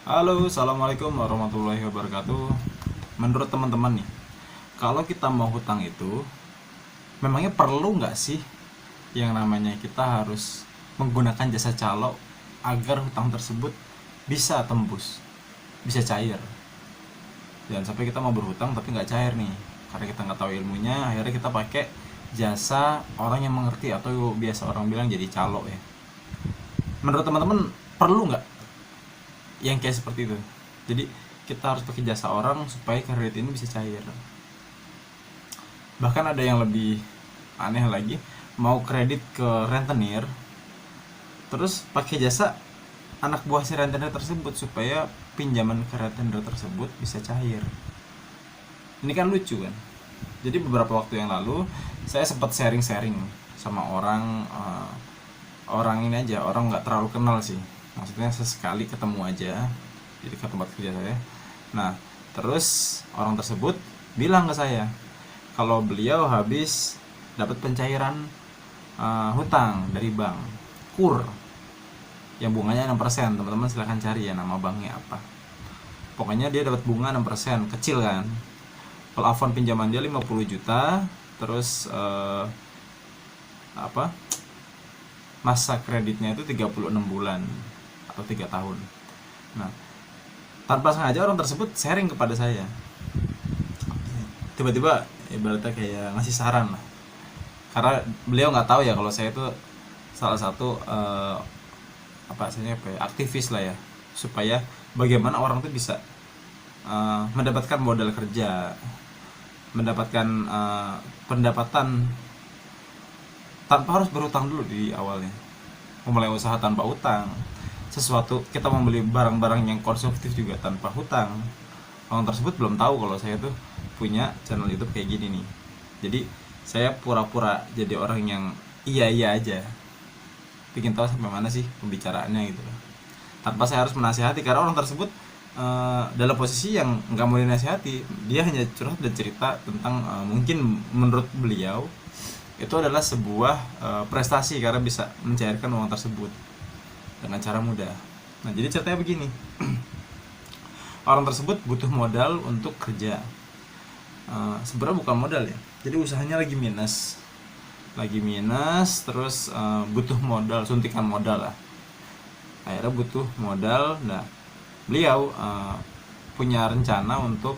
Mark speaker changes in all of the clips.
Speaker 1: Halo, assalamualaikum warahmatullahi wabarakatuh. Menurut teman-teman nih, kalau kita mau hutang itu, memangnya perlu nggak sih yang namanya kita harus menggunakan jasa calo agar hutang tersebut bisa tembus, bisa cair? Jangan sampai kita mau berhutang tapi nggak cair nih, karena kita nggak tahu ilmunya. Akhirnya kita pakai jasa orang yang mengerti atau biasa orang bilang jadi calo ya. Menurut teman-teman perlu nggak yang kayak seperti itu? Jadi kita harus pakai jasa orang supaya kredit ini bisa cair. Bahkan ada yang lebih aneh lagi, mau kredit ke rentenir terus pakai jasa anak buah si rentenir tersebut supaya pinjaman ke rentenir tersebut bisa cair. Ini kan lucu kan. Jadi beberapa waktu yang lalu saya sempat sharing-sharing sama orang ini aja, orang nggak terlalu kenal sih, maksudnya sesekali ketemu aja di dekat tempat kerja saya. Nah, terus orang tersebut bilang ke saya kalau beliau habis dapat pencairan hutang dari bank kur yang bunganya 6%. Teman-teman silahkan cari ya nama banknya apa. Pokoknya dia dapat bunga 6%, kecil kan. Plafon pinjaman dia 50 juta, terus apa? Masa kreditnya itu 36 bulan atau 3 tahun. Nah, tanpa sengaja orang tersebut sharing kepada saya. Tiba-tiba ibaratnya kayak ngasih saran lah. Karena beliau nggak tahu ya kalau saya itu salah satu aktivis lah ya, supaya bagaimana orang tuh bisa mendapatkan modal kerja, mendapatkan pendapatan tanpa harus berutang dulu di awalnya, memulai usaha tanpa utang, sesuatu kita membeli barang-barang yang konsumtif juga tanpa hutang. Orang tersebut belum tahu kalau saya tuh punya channel YouTube kayak gini nih. Jadi saya pura-pura jadi orang yang iya aja, bikin tahu sampai mana sih pembicaraannya gitu loh, tanpa saya harus menasihati, karena orang tersebut dalam posisi yang nggak mau dinasihati. Dia hanya curhat dan cerita tentang mungkin menurut beliau itu adalah sebuah prestasi karena bisa mencairkan uang tersebut dengan cara mudah. Nah, jadi ceritanya begini. Orang tersebut butuh modal untuk kerja. Sebenarnya bukan modal ya, jadi usahanya lagi minus, terus butuh modal, suntikan modal lah. Akhirnya butuh modal. Nah, beliau punya rencana untuk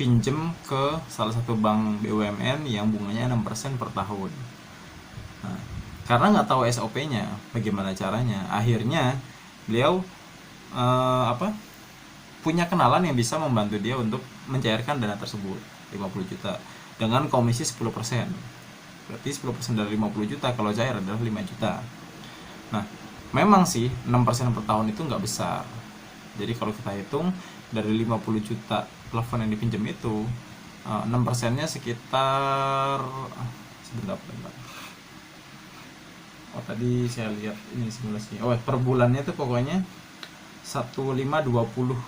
Speaker 1: pinjem ke salah satu bank BUMN yang bunganya 6% per tahun. Nah, karena nggak tahu SOP-nya bagaimana caranya, akhirnya beliau punya kenalan yang bisa membantu dia untuk mencairkan dana tersebut 50 juta dengan komisi 10%. Berarti 10% dari 50 juta kalau cair adalah 5 juta. Nah, memang sih 6% per tahun itu nggak besar. Jadi kalau kita hitung dari 50 juta plafon yang dipinjam itu, 6%-nya sekitar sebentar. Oh, tadi saya lihat ini simulasinya. Oh, per bulannya itu pokoknya 1520,8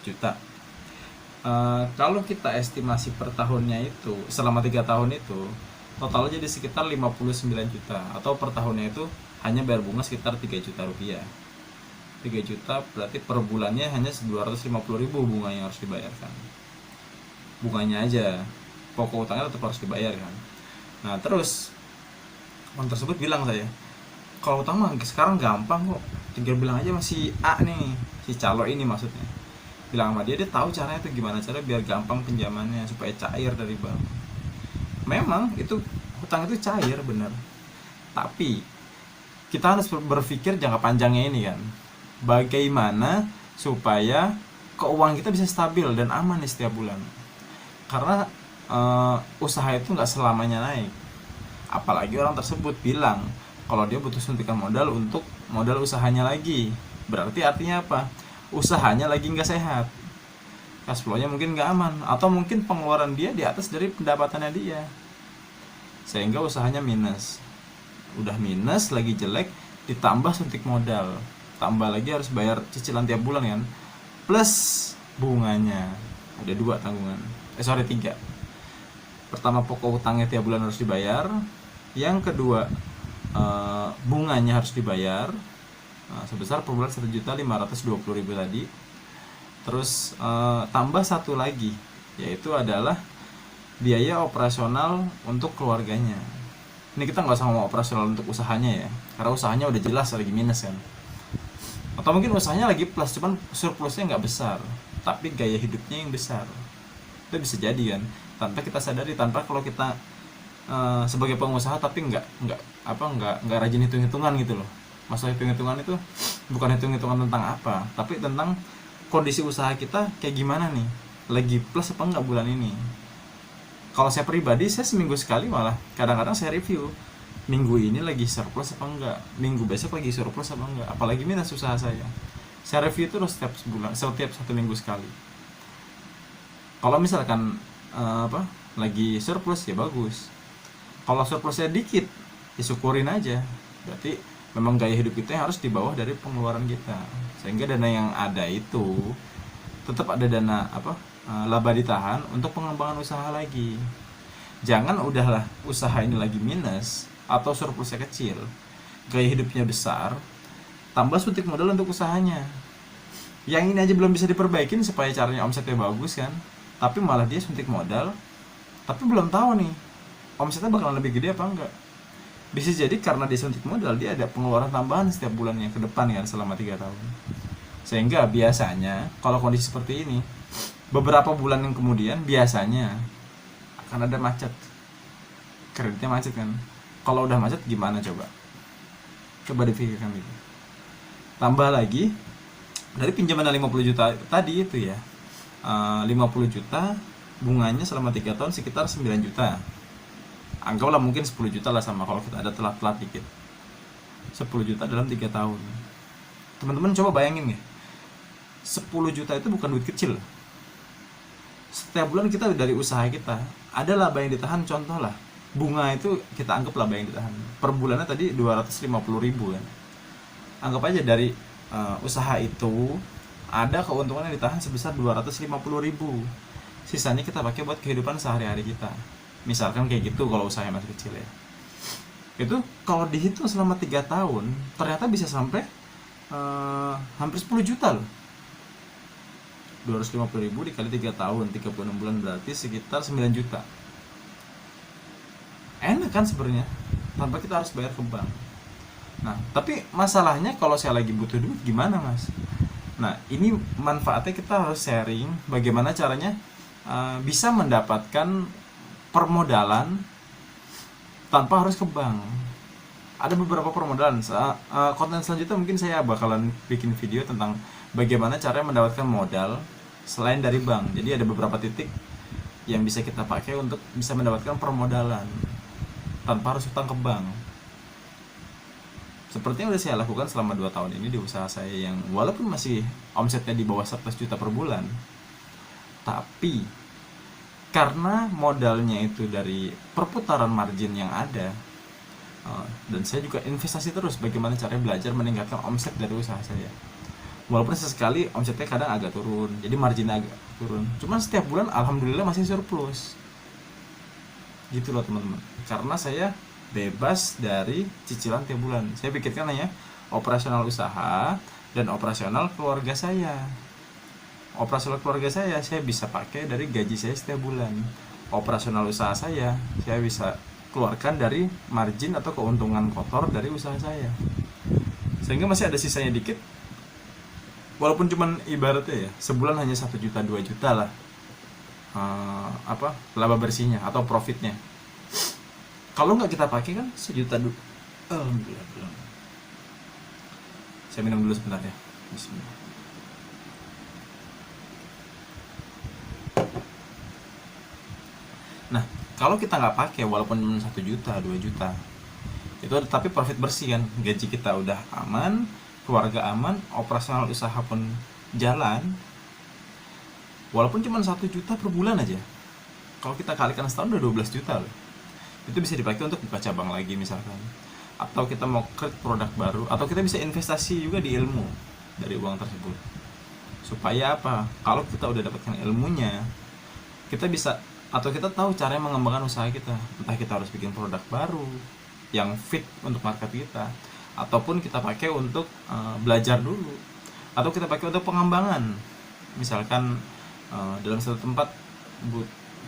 Speaker 1: juta. Kalau kita estimasi per tahunnya itu selama 3 tahun itu totalnya jadi sekitar 59 juta, atau per tahunnya itu hanya bayar bunga sekitar 3 juta rupiah. 3 juta berarti per bulannya hanya 250.000 bunga yang harus dibayarkan. Bunganya aja, pokok utangnya tetap harus dibayar kan. Nah, terus orang tersebut bilang saya, kalau utang mah sekarang gampang kok, tinggal bilang aja masih A nih, si calo ini maksudnya, bilang sama dia tahu caranya tuh gimana, cara biar gampang pinjamannya supaya cair dari bank. Memang itu hutang itu cair bener, tapi kita harus berpikir jangka panjangnya ini kan, bagaimana supaya keuangan kita bisa stabil dan aman nih setiap bulan. Karena usaha itu nggak selamanya naik, apalagi orang tersebut bilang kalau dia butuh suntikan modal untuk modal usahanya lagi. Berarti artinya apa? Usahanya lagi nggak sehat, cash flow-nya mungkin nggak aman, atau mungkin pengeluaran dia di atas dari pendapatannya dia, sehingga usahanya minus. Udah minus, lagi jelek, ditambah suntik modal, tambah lagi harus bayar cicilan tiap bulan kan, plus bunganya. Ada 2 tanggungan, 3. Pertama, pokok utangnya tiap bulan harus dibayar. Yang kedua, bunganya harus dibayar. sebesar per bulan 1.520.000 tadi. Terus tambah satu lagi, yaitu adalah biaya operasional untuk keluarganya. Ini kita nggak usah ngomong operasional untuk usahanya ya, karena usahanya udah jelas lagi minus kan. Atau mungkin usahanya lagi plus, cuman surplusnya nggak besar, tapi gaya hidupnya yang besar. Itu bisa jadi kan, tanpa kita sadari, tanpa kalau kita sebagai pengusaha tapi nggak rajin hitung-hitungan gitu loh. Masalah hitung-hitungan itu bukan hitung-hitungan tentang apa, tapi tentang kondisi usaha kita kayak gimana nih, lagi plus apa enggak bulan ini. Kalau saya pribadi, saya seminggu sekali malah kadang-kadang saya review, minggu ini lagi surplus apa enggak, minggu besok lagi surplus apa enggak, apalagi minus usaha saya review terus setiap sebulan, setiap 1 minggu sekali. Kalau misalkan lagi surplus ya bagus, kalau surplusnya dikit ya syukurin aja, berarti memang gaya hidup kita yang harus di bawah dari pengeluaran kita, sehingga dana yang ada itu tetap ada dana laba ditahan untuk pengembangan usaha lagi. Jangan udahlah usaha ini lagi minus atau surplusnya kecil, gaya hidupnya besar, tambah suntik modal untuk usahanya. Yang ini aja belum bisa diperbaikin supaya caranya omsetnya bagus kan, tapi malah dia suntik modal, tapi belum tahu nih omsetnya bakalan lebih gede apa enggak. Bisa jadi karena dia suntik modal, dia ada pengeluaran tambahan setiap bulannya ke depan kan selama 3 tahun. Sehingga biasanya kalau kondisi seperti ini, beberapa bulan yang kemudian biasanya akan ada macet, kreditnya macet kan. Kalau udah macet gimana coba dipikirkan gitu. Tambah lagi dari pinjaman 50 juta tadi itu ya, 50 juta bunganya selama 3 tahun sekitar 9 juta. Anggaplah mungkin 10 juta lah, sama kalau kita ada telat-telat dikit, 10 juta dalam 3 tahun. Teman-teman coba bayangin ya, 10 juta itu bukan duit kecil. Setiap bulan kita dari usaha kita ada laba yang ditahan. Contoh lah, bunga itu kita anggap laba yang ditahan per bulannya tadi 250.000 kan. Anggap aja dari usaha itu ada keuntungan yang ditahan sebesar 250.000. Sisanya kita pakai buat kehidupan sehari-hari kita. Misalkan kayak gitu kalau usahanya masih kecil ya. Itu kalau dihitung selama 3 tahun ternyata bisa sampai hampir 10 juta loh. 250.000 dikali 3 tahun, 36 bulan berarti sekitar 9 juta. Enak kan sebenarnya, tanpa kita harus bayar ke bank. Nah, tapi masalahnya kalau saya lagi butuh duit gimana mas? Nah, ini manfaatnya kita harus sharing bagaimana caranya bisa mendapatkan permodalan tanpa harus ke bank. Ada beberapa permodalan. Konten selanjutnya mungkin saya bakalan bikin video tentang bagaimana cara mendapatkan modal selain dari bank. Jadi ada beberapa titik yang bisa kita pakai untuk bisa mendapatkan permodalan tanpa harus utang ke bank. Seperti yang udah saya lakukan selama 2 tahun ini di usaha saya yang walaupun masih omsetnya di bawah 100 juta per bulan, tapi karena modalnya itu dari perputaran margin yang ada, dan saya juga investasi terus bagaimana caranya belajar meningkatkan omset dari usaha saya. Walaupun sesekali omsetnya kadang agak turun, jadi marginnya agak turun, cuman setiap bulan alhamdulillah masih surplus gitu loh teman-teman. Karena saya bebas dari cicilan tiap bulan. Saya pikirkan hanya operasional usaha dan operasional keluarga saya. Operasional keluarga saya bisa pakai dari gaji saya setiap bulan. Operasional usaha saya bisa keluarkan dari margin atau keuntungan kotor dari usaha saya. Sehingga masih ada sisanya dikit. Walaupun cuman ibaratnya ya, sebulan hanya 1 juta 2 juta lah laba bersihnya atau profitnya. Kalau nggak kita pakai kan 1 juta alhamdulillah. Saya minum dulu sebentar ya. Bismillah. Nah, kalau kita nggak pakai walaupun 1 juta 2 juta itu tapi profit bersih kan, gaji kita udah aman, keluarga aman, operasional usaha pun jalan. Walaupun cuma 1 juta per bulan aja, kalau kita kalikan setahun udah 12 juta loh. Itu bisa dipakai untuk buka cabang lagi misalkan, atau kita mau create produk baru, atau kita bisa investasi juga di ilmu dari uang tersebut. Supaya apa? Kalau kita udah dapatkan ilmunya, kita bisa, atau kita tahu cara mengembangkan usaha kita. Entah kita harus bikin produk baru yang fit untuk market kita, ataupun kita pakai untuk belajar dulu, atau kita pakai untuk pengembangan. Misalkan dalam satu tempat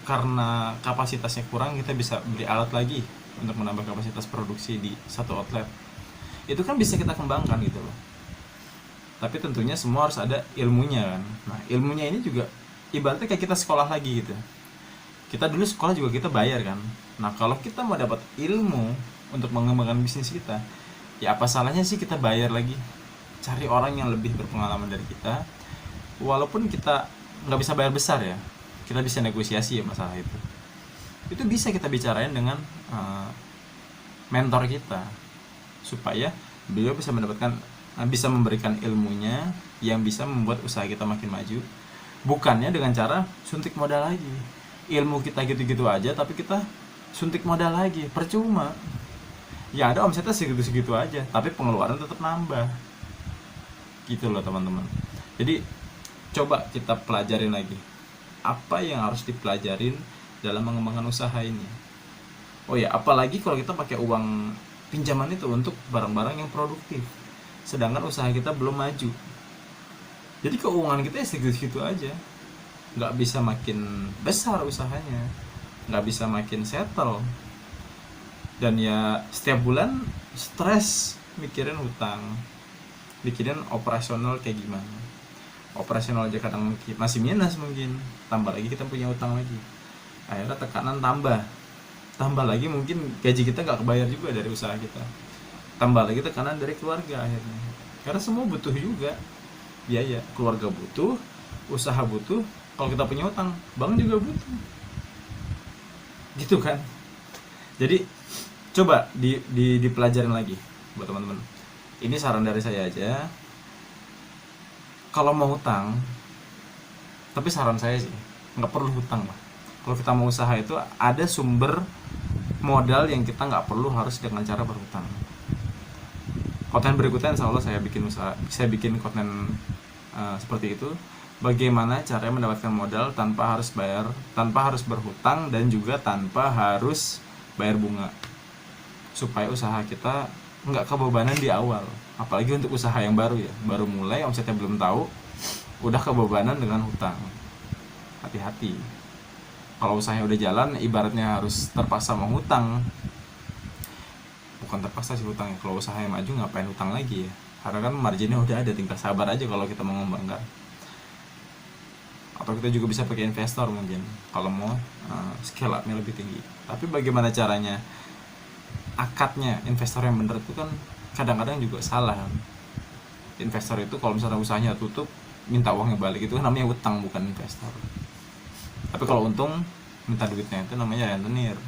Speaker 1: karena kapasitasnya kurang, kita bisa beli alat lagi untuk menambah kapasitas produksi di satu outlet. Itu kan bisa kita kembangkan gitu loh. Tapi tentunya semua harus ada ilmunya kan. Nah, ilmunya ini juga ibaratnya kayak kita sekolah lagi gitu. Kita dulu sekolah juga kita bayar kan. Nah, kalau kita mau dapat ilmu untuk mengembangkan bisnis kita, ya apa salahnya sih kita bayar lagi, cari orang yang lebih berpengalaman dari kita. Walaupun kita nggak bisa bayar besar ya, kita bisa negosiasi ya masalah itu bisa kita bicarain dengan mentor kita, supaya beliau bisa memberikan ilmunya yang bisa membuat usaha kita makin maju, bukannya dengan cara suntik modal lagi. Ilmu kita gitu-gitu aja tapi kita suntik modal lagi, percuma. Ya ada omsetnya segitu-segitu aja tapi pengeluaran tetap nambah gitu loh teman-teman. Jadi coba kita pelajarin lagi apa yang harus dipelajarin dalam mengembangkan usaha ini. Oh ya, apalagi kalau kita pakai uang pinjaman itu untuk barang-barang yang produktif, sedangkan usaha kita belum maju. Jadi keuangan kita ya segitu-segitu aja, nggak bisa makin besar usahanya, nggak bisa makin settle, dan ya setiap bulan stres mikirin hutang, mikirin operasional kayak gimana. Operasional aja kadang masih minus, mungkin tambah lagi kita punya hutang lagi, akhirnya tekanan tambah lagi, mungkin gaji kita nggak kebayar juga dari usaha kita, tambah lagi tekanan dari keluarga akhirnya, karena semua butuh juga biaya. Keluarga butuh, usaha butuh, kalau kita punya utang, bank juga butuh gitu kan. Jadi coba dipelajarin lagi buat teman-teman. Ini saran dari saya aja, kalau mau hutang, tapi saran saya sih nggak perlu hutang lah. Kalau kita mau usaha itu ada sumber modal yang kita nggak perlu harus dengan cara berhutang. Konten berikutnya insya Allah saya bikin konten seperti itu, bagaimana caranya mendapatkan modal tanpa harus berhutang, dan juga tanpa harus bayar bunga, supaya usaha kita nggak kebebanan di awal. Apalagi untuk usaha yang baru ya, baru mulai, omsetnya belum tahu, udah kebebanan dengan hutang. Hati-hati. Kalau usahanya udah jalan, ibaratnya harus terpaksa menghutang. Bukan terpaksa sih hutangnya, kalau usahanya maju ngapain hutang lagi ya, karena kan marginnya udah ada, tinggal sabar aja kalau kita mau mengembangkan. Atau kita juga bisa pakai investor mungkin kalau mau scale up-nya lebih tinggi. Tapi bagaimana caranya, akadnya investor yang bener itu kan kadang-kadang juga salah. Investor itu kalau misalnya usahanya tutup, minta uangnya balik, itu kan namanya utang, bukan investor. Tapi kalau untung, minta duitnya itu namanya rentenir.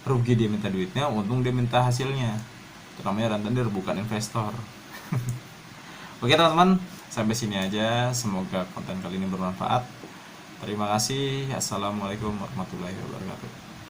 Speaker 1: Rugi dia minta duitnya, untung dia minta hasilnya, itu namanya rentenir, bukan investor. Oke teman-teman, sampai sini aja. Semoga konten kali ini bermanfaat. Terima kasih. Assalamualaikum warahmatullahi wabarakatuh.